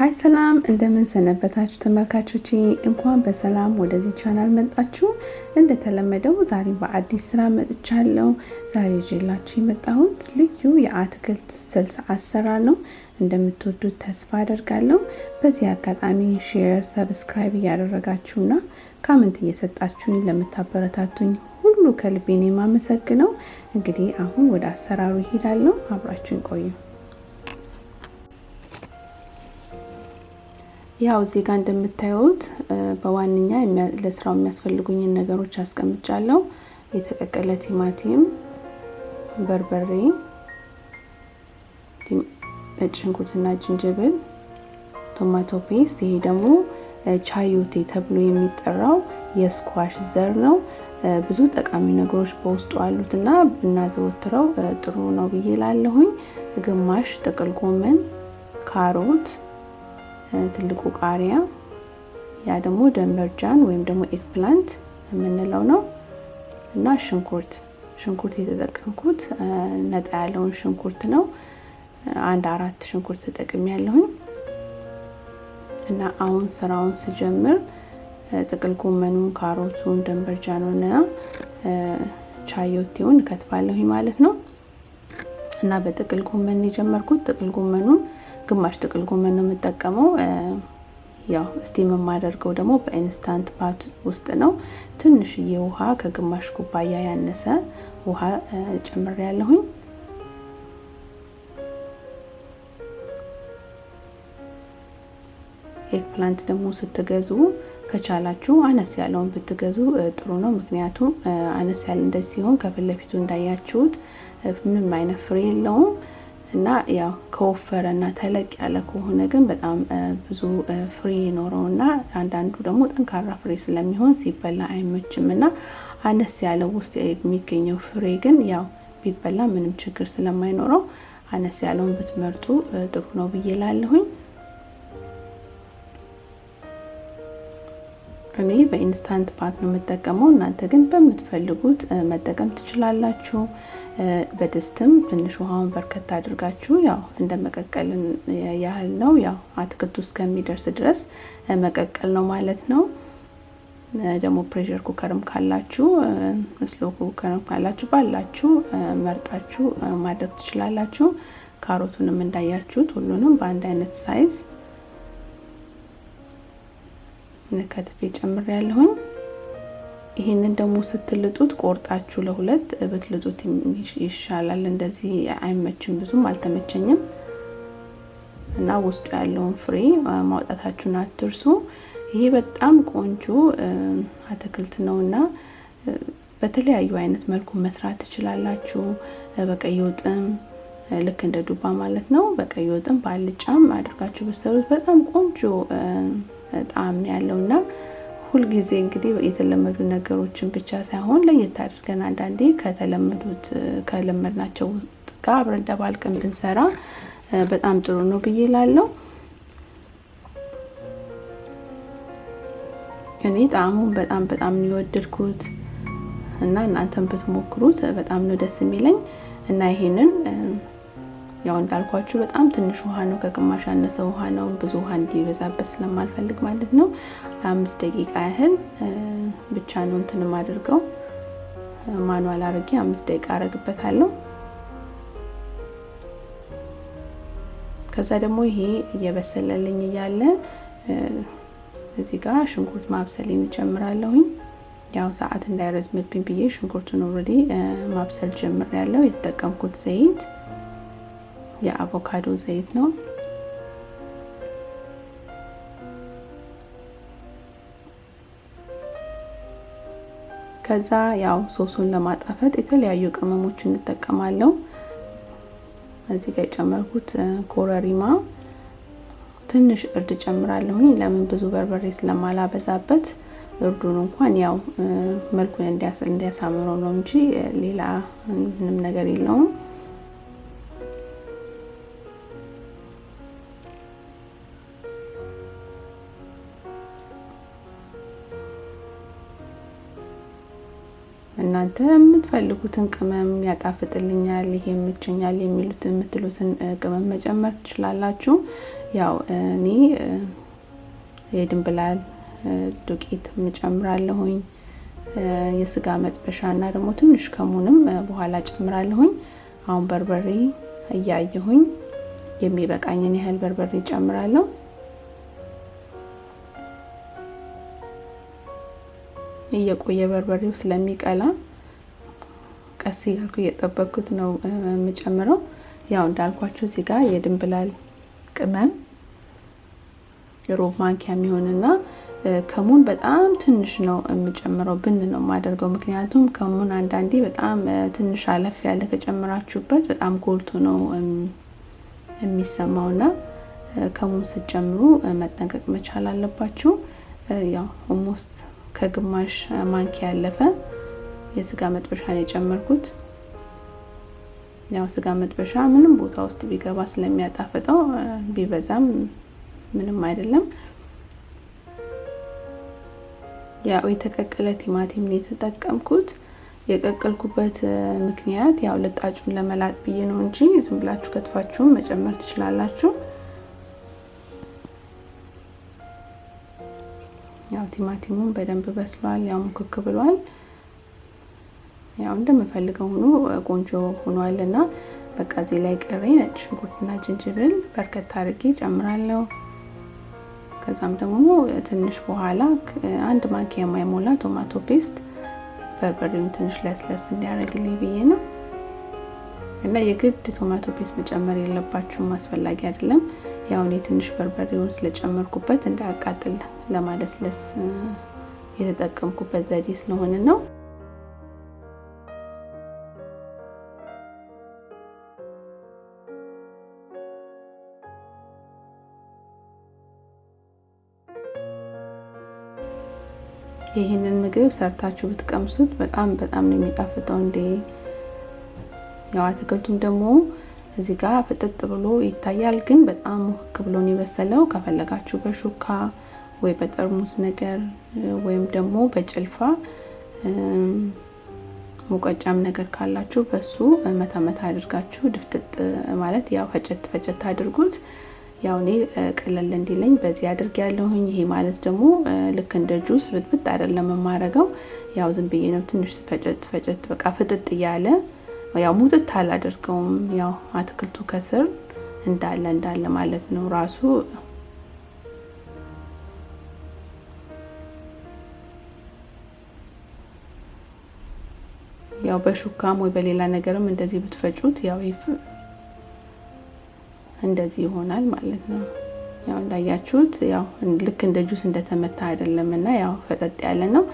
ሃይ ሰላም እንደምን ሰነበታችሁ ተመልካቾቼ እንኳን በሰላም ወደዚህ ቻናል መጣችሁ። እንደተለመደው ዛሬ በአዲስ ስራ መጥቻለሁ። ዛሬ ይዤላችሁ የመጣሁት ልዩ የአትክልት ስልስ አሰራር ነው። እንደምትወዱት ተስፋ አደርጋለሁ። በዚህ አጋጣሚ ሼር፣ ሰብስክራይብ እያደረጋችሁና ኮሜንት እየሰጣችሁኝ ለምታበረታቱኝ ሁሉ ከልቤ ነው የማመሰግነው። እንግዲህ አሁን ወደ አሰራሩ እሄዳለሁ። አብራችሁን ቆዩ። ያው እዚህ ጋር እንደምታዩት በዋንኛ ለስራው የሚያስፈልጉኝ ነገሮች አስቀምጫለሁ። የተቀቀለ ቲማቲም፣ በርበሬ፣ ነጭ ሽንኩርትና ዝንጅብል፣ ቶማቶ ፔስት። ይሄ ደግሞ ቻዮቴ ተብሎ የሚጠራው የስኳሽ ዘር ነው። ብዙ ጠቃሚ ነገሮች በውስጡ አሉትና ብናዘወትረው ጥሩ ነው ብዬ ላለሁኝ። ግማሽ ጥቅል ጎመን፣ ካሮት፣ ትልቁ ቃሪያ፣ ያ ደግሞ ደንበርጃን ወይም ደግሞ ኤግፕላንት የምንለው ነው እና ሽንኩርት የተጠቀምኩት ነጣ ያለውን ሽንኩርት ነው። 4 ሽንኩርት ተጠቅሜያለሁኝ እና አሁን ስራውን ስጀምር ጥቅል ጎመኑን፣ ካሮቱን፣ ደንበርጃኑንና ቻዮቴውን ከትፋለሁኝ ማለት ነው። እና በጥቅል ጎመን የጀመርኩት ጥቅል ጎመኑን ግማሽ ጥቅል ጎመን ነው የምጠቀመው። ያው ስቲም የማደርገው ደግሞ በኢንስታንት ፓት ውስጥ ነው። ትንሽዬ ውሃ ከግማሽ ኩባያ ያነሰ ውሃ ጨምሬያለሁኝ። ኤግፕላንት ደግሞ ስትገዙ ከቻላችሁ አነስ ያለውን ብትገዙ ጥሩ ነው። ምክንያቱም አነስ ያለ እንደዚህ ሲሆን ከፊት ለፊቱ እንዳያችሁት ምንም አይነት ፍሬ የለውም እና ያው ከወፈረና ተለቅ ያለ ከሆነ ግን በጣም ብዙ ፍሬ ይኖረውና አንዳንዱ ደግሞ ጠንካራ ፍሬ ስለሚሆን ሲበላ አይመችምና አነስ ያለው ውስጥ የሚገኘው ፍሬ ግን ያው ቢበላ ምንም ችግር ስለማይኖረው አነስ ያለውን ብትመርጡ ጥሩ ነው ብዬ ላለሁኝ። እኔ በኢንስታንት ፓት ነው የምጠቀመው። እናንተ ግን በምትፈልጉት መጠቀም ትችላላችሁ። በድስትም ትንሽ ውሃውን በርከት አድርጋችሁ ያው እንደ መቀቀልን ያህል ነው። ያው አትክልቱ እስከሚደርስ ድረስ መቀቀል ነው ማለት ነው። ደግሞ ፕሬሸር ኩከርም ካላችሁ ስሎ ኩከርም ካላችሁ ባላችሁ መርጣችሁ ማድረግ ትችላላችሁ። ካሮቱንም እንዳያችሁት ሁሉንም በአንድ አይነት ሳይዝ ከትፌ ጨምሬያለሁኝ። ይሄንን ደግሞ ስትልጡት ቆርጣችሁ ለሁለት ብትልጡት ይሻላል። እንደዚህ አይመችም፣ ብዙም አልተመቸኝም እና ውስጡ ያለውን ፍሬ ማውጣታችሁን አትርሱ። ይሄ በጣም ቆንጆ አትክልት ነውና በተለያዩ አይነት መልኩ መስራት ትችላላችሁ። በቀይ ወጥም ልክ እንደ ዱባ ማለት ነው። በቀይ ወጥም በአልጫም አድርጋችሁ ብትሰሩት በጣም ቆንጆ ጣዕም ነው ያለውና ሁል ጊዜ እንግዲህ የተለመዱ ነገሮችን ብቻ ሳይሆን ለየት አድርገን አንዳንዴ ከለመድናቸው ውስጥ ጋር አብረን ደባልቀን ብንሰራ በጣም ጥሩ ነው ብዬ እላለሁ። እኔ ጣዕሙን በጣም ነው የወደድኩት እና እናንተም ብትሞክሩት በጣም ነው ደስ የሚለኝ እና ይሄንን ያው እንዳልኳችሁ በጣም ትንሽ ውሃ ነው፣ ከግማሽ ያነሰ ውሃ ነው። ብዙ ውሃ እንዲበዛበት ስለማልፈልግ ማለት ነው። ለ5 ደቂቃ ያህል ብቻ ነው እንትን ማድርገው ማኑዋል አድርጌ 5 ደቂቃ አረግበታለሁ። ከዛ ደግሞ ይሄ እየበሰለልኝ እያለ እዚህ ጋር ሽንኩርት ማብሰልን እጨምራለሁኝ። ያው ሰዓት እንዳይረዝምብኝ ብዬ ሽንኩርቱን ኦልሬዲ ማብሰል ጀምሬያለሁ። የተጠቀምኩት ዘይት የአቮካዶ ዘይት ነው። ከዛ ያው ሶሱን ለማጣፈጥ የተለያዩ ቅመሞችን እንጠቀማለሁ። እዚህ ጋር የጨመርኩት ኮረሪማ፣ ትንሽ እርድ ጨምራለሁ። ለምን ብዙ በርበሬ ስለማላበዛበት እርዱን እንኳን ያው መልኩን እንዲያሳምረው ነው እንጂ ሌላ ምንም ነገር የለውም። እናንተ የምትፈልጉትን ቅመም ያጣፍጥልኛል ይሄ ምንጭኛል የምትሉትን ቅመም መጨመር ትችላላችሁ። ያው እኔ የድንብላል ዱቄት እንጨምራለሁኝ የስጋ መጥበሻና ደግሞ ትንሽ ከሙንም በኋላ ጨምራለሁኝ። አሁን በርበሬ እያየሁኝ የሚበቃኝን ያህል በርበሬ ጨምራለሁ። እየቆየ በርበሬው ስለሚቀላ ቀስ እያልኩ እየጠበቅኩት ነው የምጨምረው። ያው እንዳልኳችሁ እዚህ ጋር የድንብላል ቅመም ሩብ ማንኪያ የሚሆንና ከሙን በጣም ትንሽ ነው የምጨምረው። ብን ነው የማደርገው ምክንያቱም ከሙን አንዳንዴ በጣም ትንሽ አለፍ ያለ ከጨመራችሁበት በጣም ጎልቶ ነው የሚሰማውና ከሙን ስትጨምሩ መጠንቀቅ መቻል አለባችሁ። ያው ኦልሞስት ከግማሽ ማንኪያ ያለፈ የስጋ መጥበሻ ነው የጨመርኩት። ያው ስጋ መጥበሻ ምንም ቦታ ውስጥ ቢገባ ስለሚያጣፍጠው ቢበዛም ምንም አይደለም። ያው የተቀቀለ ቲማቲም ነው የተጠቀምኩት። የቀቀልኩበት ምክንያት ያው ልጣጩን ለመላጥ ብዬ ነው እንጂ ዝም ብላችሁ ከትፋችሁ መጨመር ትችላላችሁ። ያው ቲማቲሙን በደንብ በስሏል፣ ያው ሙክክ ብሏል። ያው እንደምፈልገው ሆኖ ቆንጆ ሆኗልና በቃ እዚህ ላይ ቀረኝ ነጭ ሽንኩርትና ዝንጅብል በርከት አድርጌ ጨምራለሁ። ከዛም ደግሞ ትንሽ በኋላ አንድ ማንኪያ የማይሞላ ቶማቶ ፔስት በርበሬውን ትንሽ ለስለስ እንዲያደርግልኝ ብዬ ነው። እና የግድ ቶማቶ ፔስት መጨመር የለባችሁም፣ አስፈላጊ አይደለም። ያው እኔ ትንሽ በርበሬውን ስለጨመርኩበት እንዳያቃጥል ለማለስለስ የተጠቀምኩበት ዘዴ ስለሆነ ነው። ይሄንን ምግብ ሰርታችሁ ብትቀምሱት በጣም ነው የሚጣፍጠው። እንዴ ያው አትክልቱም ደግሞ እዚህ ጋር ፍጥጥ ብሎ ይታያል፣ ግን በጣም ሙክክ ብሎ ነው የበሰለው። ከፈለጋችሁ በሹካ ወይ በጠርሙስ ነገር ወይም ደግሞ በጭልፋ ሙቀጫም ነገር ካላችሁ በሱ መታመታ አድርጋችሁ ድፍጥጥ ማለት ያው ፈጨት አድርጉት። ያው እኔ ቀለል እንዲለኝ በዚህ አድርጌያለሁኝ። ይሄ ማለት ደግሞ ልክ እንደ ጁስ ብጥብጥ አይደለም የማረገው። ያው ዝም ብዬ ነው ትንሽ ፈጨት በቃ ፍጥጥ እያለ ያው ሙጥት አላደርገውም። ያው አትክልቱ ከስር እንዳለ ማለት ነው ራሱ ያው በሹካም ወይ በሌላ ነገርም እንደዚህ ብትፈጩት ያው እንደዚህ ይሆናል ማለት ነው። ያው እንዳያችሁት ያው ልክ እንደ ጁስ እንደተመታ አይደለምና ያው ፈጠጥ ያለ ነው።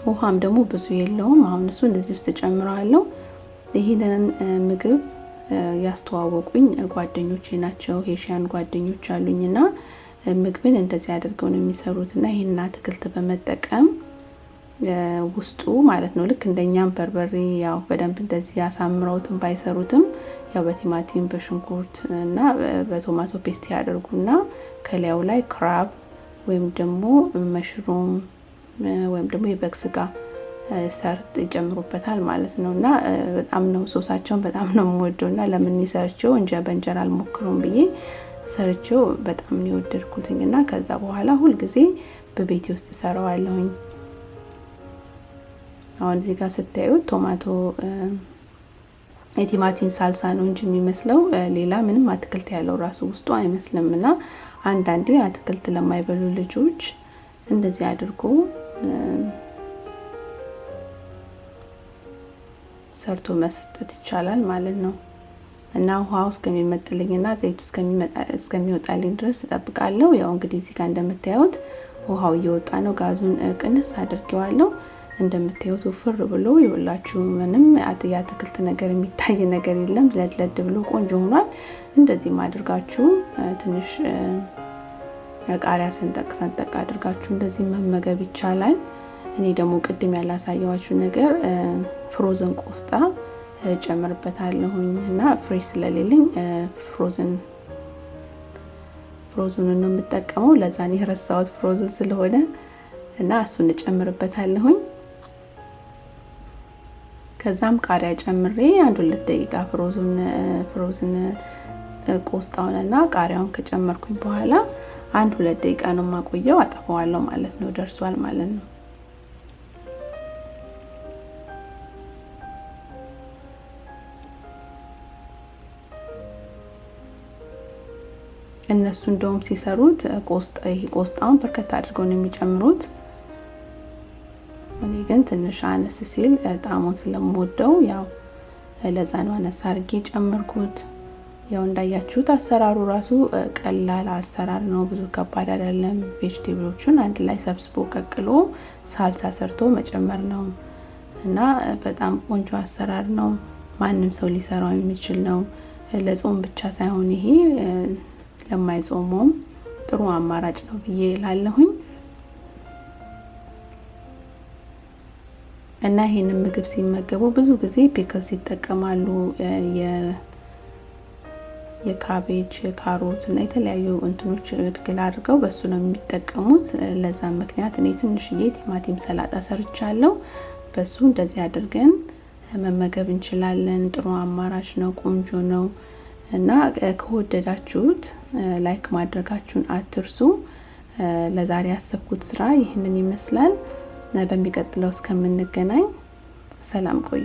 ውሃም ደግሞ ብዙ የለውም። አሁን እሱ እንደዚህ ውስጥ ጨምራለሁ። ይሄንን ምግብ ያስተዋወቁኝ ጓደኞቼ ናቸው። ሄሺያን ጓደኞች አሉኝና ምግብን እንደዚህ አድርገው ነው የሚሰሩትና ይሄን አትክልት በመጠቀም ውስጡ ማለት ነው ልክ እንደኛም በርበሬ ያው በደንብ እንደዚህ ያሳምረውትም ባይሰሩትም ያው በቲማቲም በሽንኩርት እና በቶማቶ ፔስት ያደርጉና ከላዩ ላይ ክራብ ወይም ደግሞ መሽሩም ወይም ደግሞ የበግ ስጋ ሰርጥ ይጨምሩበታል ማለት ነውና በጣም ነው ሶሳቸውን በጣም ነው የምወደውና ለምን ይሰርቸው በእንጀራ አልሞክሩም ብዬ ሰርቸው በጣም ነው የወደድኩትኝና ከዛ በኋላ ሁሉ ጊዜ በቤቴ ውስጥ ሰራዋለሁኝ። አሁን እዚህ ጋር ስታዩት ቶማቶ የቲማቲም ሳልሳ ነው እንጂ የሚመስለው ሌላ ምንም አትክልት ያለው ራሱ ውስጡ አይመስልምና አንዳንዴ አትክልት ለማይበሉ ልጆች እንደዚህ አድርጎ ሰርቶ መስጠት ይቻላል ማለት ነው። እና ውሃው እስከሚመጥልኝና ዘይቱ እስከሚወጣልኝ ድረስ እጠብቃለሁ። ያው እንግዲህ እዚህ ጋር እንደምታዩት ውሃው እየወጣ ነው። ጋዙን ቅንስ አድርጌዋለሁ። እንደምታዩት ፍር ብሎ ይወላችሁ ምንም አትክልት ነገር የሚታይ ነገር የለም። ለድለድ ብሎ ቆንጆ ሆኗል። እንደዚህ ማድርጋችሁ ትንሽ ቃሪያ ሰንጠቅ አድርጋችሁ እንደዚህ መመገብ ይቻላል። እኔ ደግሞ ቅድም ያላሳየዋችሁ ነገር ፍሮዘን ቆስጣ ጨምርበታለሁኝ እና ፍሬሽ ስለሌለኝ ፍሮዘን ነው የምጠቀመው። ለዛ ነው የረሳሁት ፍሮዘን ስለሆነ እና እሱን ጨምርበታለሁኝ። ከዛም ቃሪያ ጨምሬ 1-2 ደቂቃ ፍሮዝን ቆስጣውንና ቃሪያውን ከጨመርኩኝ በኋላ 1-2 ደቂቃ ነው ማቆየው። አጠፋዋለሁ ማለት ነው። ደርሷል ማለት ነው። እነሱ እንደውም ሲሰሩት ቆስጣውን በርከት አድርገው ነው የሚጨምሩት። እኔ ግን ትንሽ አነስ ሲል ጣዕሙን ስለምወደው ያው ለዛ ነው አነስ አድርጌ ጨመርኩት። ያው እንዳያችሁት አሰራሩ ራሱ ቀላል አሰራር ነው፣ ብዙ ከባድ አይደለም። ቬጂቴብሎቹን አንድ ላይ ሰብስቦ ቀቅሎ ሳልሳ ሰርቶ መጨመር ነው እና በጣም ቆንጆ አሰራር ነው። ማንም ሰው ሊሰራው የሚችል ነው። ለጾም ብቻ ሳይሆን ይሄ ለማይጾሙም ጥሩ አማራጭ ነው ብዬ እላለሁኝ። እና ይሄንን ምግብ ሲመገቡ ብዙ ጊዜ ፒክልስ ይጠቀማሉ። የካቤጅ፣ ካሮት እና የተለያዩ እንትኖች እድግል አድርገው በሱ ነው የሚጠቀሙት። ለዛ ምክንያት እኔ ትንሽዬ ቲማቲም ሰላጣ ሰርቻለሁ። በሱ እንደዚህ አድርገን መመገብ እንችላለን። ጥሩ አማራጭ ነው፣ ቆንጆ ነው። እና ከወደዳችሁት ላይክ ማድረጋችሁን አትርሱ። ለዛሬ ያሰብኩት ስራ ይህንን ይመስላል። በሚቀጥለው እስከምንገናኝ ሰላም ቆዩ።